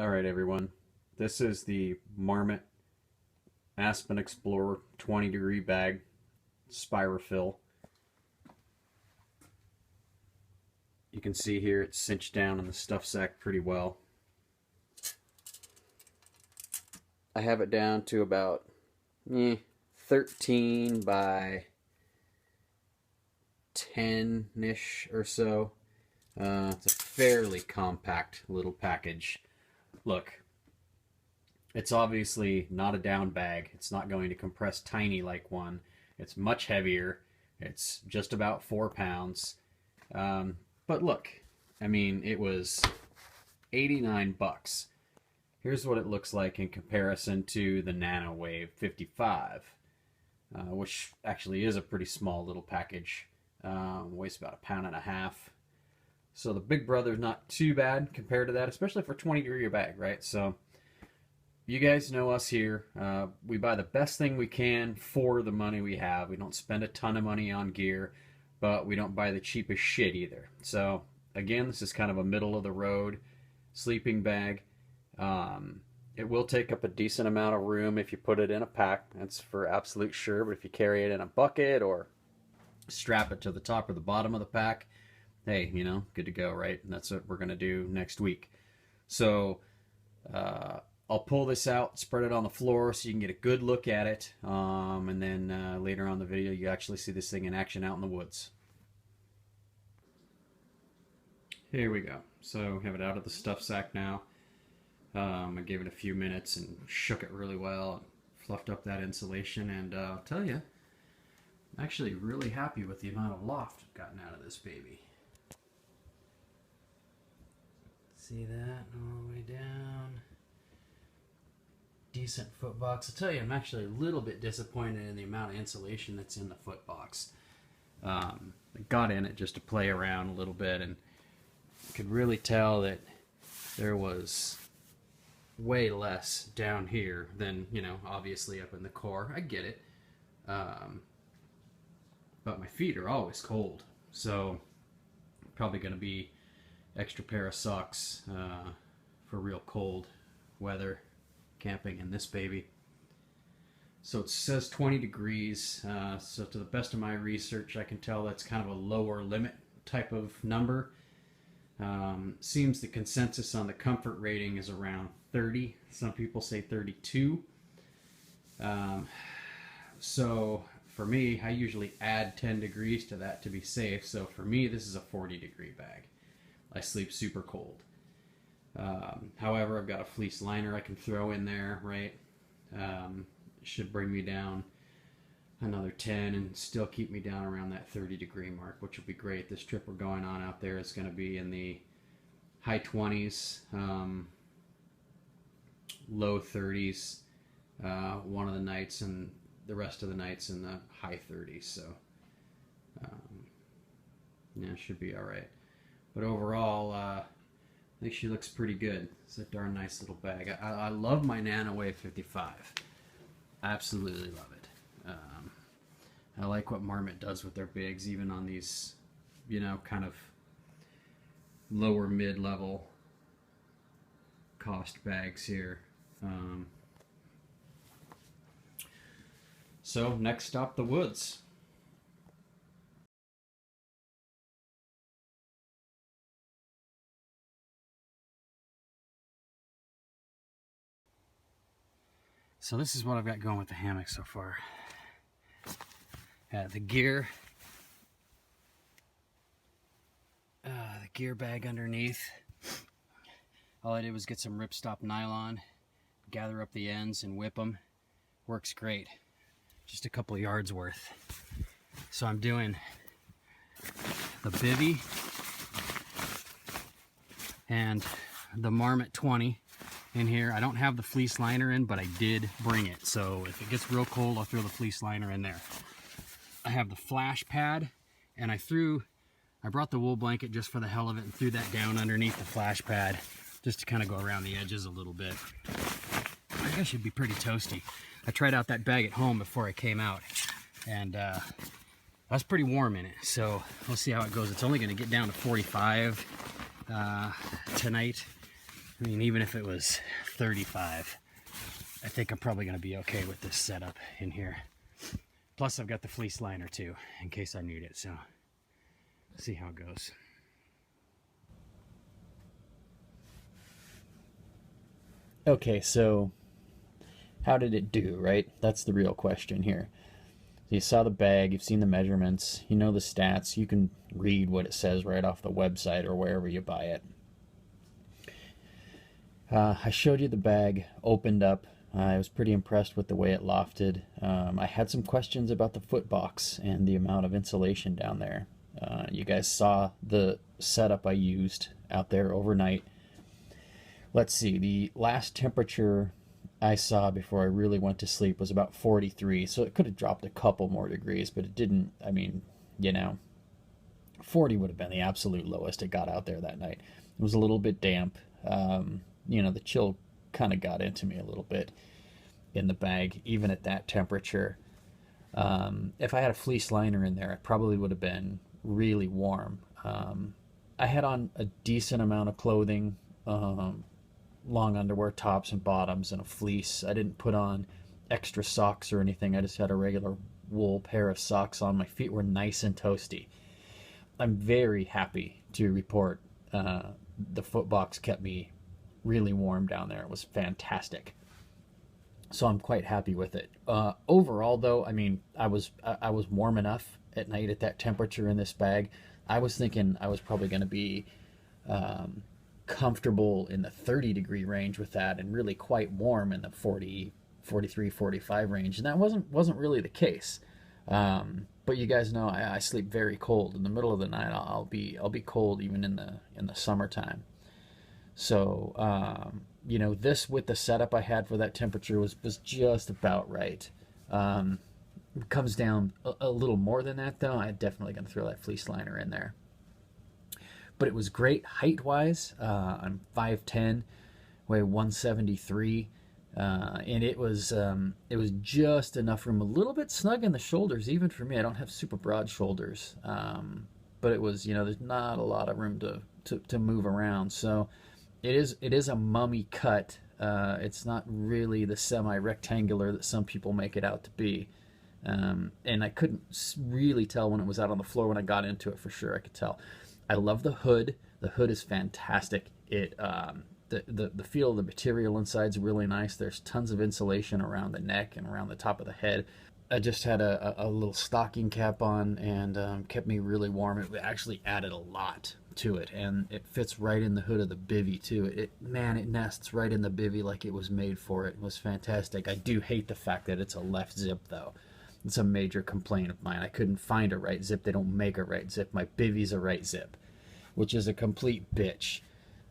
Alright everyone, this is the Marmot Aspen Explorer 20-degree bag, Spirofill. You can see here it's cinched down in the stuff sack pretty well. I have it down to about 13 by 10-ish or so. It's a fairly compact little package. Look, it's obviously not a down bag. It's not going to compress tiny like one. It's much heavier. It's just about 4 pounds. But look, I mean, it was 89 bucks. Here's what it looks like in comparison to the Nano Wave 55, which actually is a pretty small little package. Weighs about 1.5 pounds. So the big brother's not too bad compared to that, especially for a 20-degree bag, right? So you guys know us here. We buy the best thing we can for the money we have. We don't spend a ton of money on gear, but we don't buy the cheapest shit either. So again, this is kind of a middle of the road sleeping bag. It will take up a decent amount of room if you put it in a pack. That's for absolute sure. But if you carry it in a bucket or strap it to the top or the bottom of the pack, hey, you know, good to go, right? And that's what we're going to do next week. So I'll pull this out, spread it on the floor so you can get a good look at it. And then later on in the video, you actually see this thing in action out in the woods. Here we go. So we have it out of the stuff sack now. I gave it a few minutes and shook it really well and fluffed up that insulation. And I'll tell you, I'm actually really happy with the amount of loft I've gotten out of this baby. See that all the way down. Decent foot box. I'll tell you, I'm actually a little bit disappointed in the amount of insulation that's in the foot box. I got in it just to play around a little bit, and I could really tell that there was way less down here than, you know, obviously up in the core. I get it. But my feet are always cold, so probably going to be extra pair of socks for real cold weather camping in this baby. So it says 20 degrees, so to the best of my research I can tell that's kind of a lower limit type of number. Seems the consensus on the comfort rating is around 30. Some people say 32. So for me, I usually add 10 degrees to that to be safe. So for me, this is a 40-degree bag. I sleep super cold. However, I've got a fleece liner I can throw in there, right? Should bring me down another 10 and still keep me down around that 30-degree mark, which will be great. This trip we're going on out there is going to be in the high 20s, low 30s one of the nights, and the rest of the nights in the high 30s. So yeah, it should be all right. But overall, I think she looks pretty good. It's a darn nice little bag. I love my Nano Wave 55. Absolutely love it. I like what Marmot does with their bags, even on these, you know, kind of lower mid-level cost bags here. So next stop, the woods. So this is what I've got going with the hammock so far. The gear bag underneath. All I did was get some ripstop nylon, gather up the ends and whip them. Works great. Just a couple yards worth. So I'm doing the bivy and the Marmot 20 in here. I don't have the fleece liner in, but I did bring it. So if it gets real cold, I'll throw the fleece liner in there. I have the Flash pad, and I brought the wool blanket just for the hell of it and threw that down underneath the Flash pad just to kind of go around the edges a little bit. I guess it'd be pretty toasty. I tried out that bag at home before I came out, and I was pretty warm in it, so we'll see how it goes. It's only going to get down to 45 tonight. I mean, even if it was 35, I think I'm probably going to be okay with this setup in here. Plus, I've got the fleece liner too, in case I need it. So, see how it goes. Okay, so how did it do, right? That's the real question here. So you saw the bag, you've seen the measurements, you know the stats, you can read what it says right off the website or wherever you buy it. I showed you the bag opened up. I was pretty impressed with the way it lofted. I had some questions about the foot box and the amount of insulation down there. You guys saw the setup I used out there overnight. Let's see, the last temperature I saw before I really went to sleep was about 43, so it could have dropped a couple more degrees, but it didn't. I mean, 40 would have been the absolute lowest it got out there that night. It was a little bit damp. The chill kind of got into me a little bit in the bag, even at that temperature. If I had a fleece liner in there, it probably would have been really warm. I had on a decent amount of clothing, long underwear, tops and bottoms, and a fleece. I didn't put on extra socks or anything. I just had a regular wool pair of socks on. My feet were nice and toasty. I'm very happy to report the foot box kept me really warm down there. It was fantastic. So I'm quite happy with it. Overall, though, I mean, I was warm enough at night at that temperature in this bag. I was thinking I was probably going to be comfortable in the 30-degree range with that, and really quite warm in the 40, 43, 45 range, and that wasn't really the case. But you guys know I sleep very cold. In the middle of the night, I'll be cold even in the summertime. So this, with the setup I had for that temperature, was just about right. It comes down a little more than that, though. I'm definitely going to throw that fleece liner in there. But it was great height-wise. I'm 5'10", weigh 173, and it was just enough room, a little bit snug in the shoulders, even for me. I don't have super broad shoulders, but it was, there's not a lot of room to move around. So it is a mummy cut. It's not really the semi-rectangular that some people make it out to be. And I couldn't really tell when it was out on the floor. When I got into it, for sure I could tell. I love the hood. The hood is fantastic. It the feel of the material inside is really nice. There's tons of insulation around the neck and around the top of the head. I just had a little stocking cap on, and kept me really warm. It actually added a lot to it, and it fits right in the hood of the bivy too. It nests right in the bivy like it was made for it. It was fantastic. I do hate the fact that it's a left zip, though. It's a major complaint of mine. I couldn't find a right zip. They don't make a right zip. My bivy's a right zip, which is a complete bitch.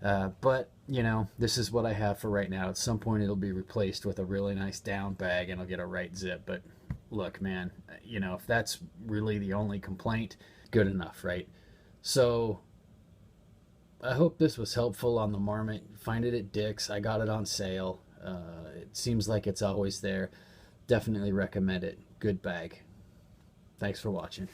But, this is what I have for right now. At some point, it'll be replaced with a really nice down bag, and I'll get a right zip. But look, man, if that's really the only complaint, good enough, right? So I hope this was helpful on the Marmot. Find it at Dick's. I got it on sale. It seems like it's always there. Definitely recommend it. Good bag. Thanks for watching.